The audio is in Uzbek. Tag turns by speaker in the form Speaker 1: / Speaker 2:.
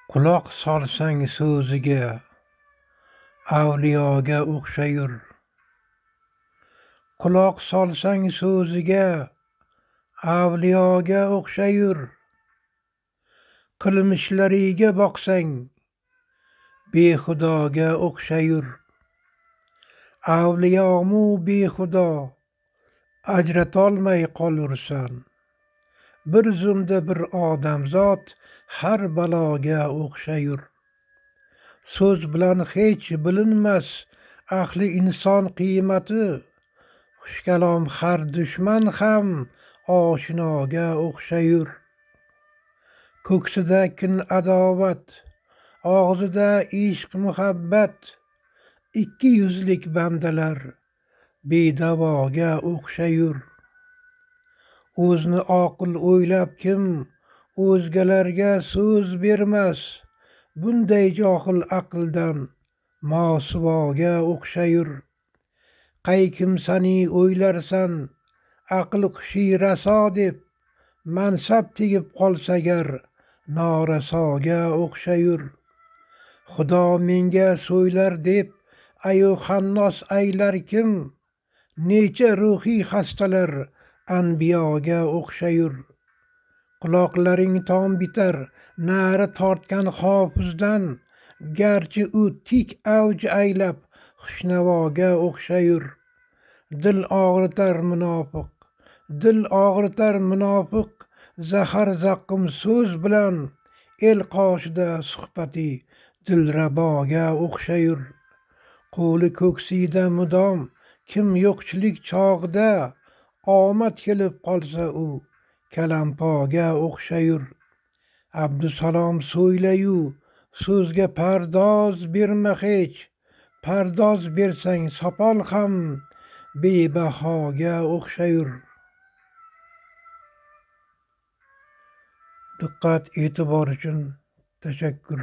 Speaker 1: Quloq solsang so'ziga, avliyoga o'xshayur. Quloq solsang so'ziga, avliyoga o'xshayur. Qilmishlariga boqsang, behudoga o'xshayur. Avliyomu behudo ajratolmay qolursan. Bir zumda bir odamzod har baloga o'xshayur. So'z bilan hech bilinmas ahli inson qiymati. Xushkalom har dushman ham oshinoga o'xshayur. Ko'ksida kin adovat, og'zida ishq muhabbat. Ikki yuzlik bandalar bedavoga o'xshayur. O'zini oqil o'ylab kim o'zgalarga so'z bermas. Bunday johil aqldan mosuvoga o'xshayur. Qay kimsani o'ylarsan aql hushi raso deb, mansab tegib qolsagar norasoga o'xshayur. Xudo menga so'ylar deb ayu xannos aylar kim, necha ruhiy xastalar anbiyoga o'xshayur. Quloqlaring tom bitar nari tortgan hofizdan, garchi u tik avj aylab xushnavoga o'xshayur. Dil og'ritar munofiq zahar zaqqum so'z bilan, el qoshida suhbati dilraboga o'xshayur. Qo'li ko'ksida mudom kim yo'qchilik chog'ida, omad kelib qolsa u kalampoga o'xshayur. Abdusalom so'ylayu so'zga pardoz berma hech. Pardoz bersang sopol ham bebahoga o'xshayur. Diqqat e'tibor uchun tashakkur.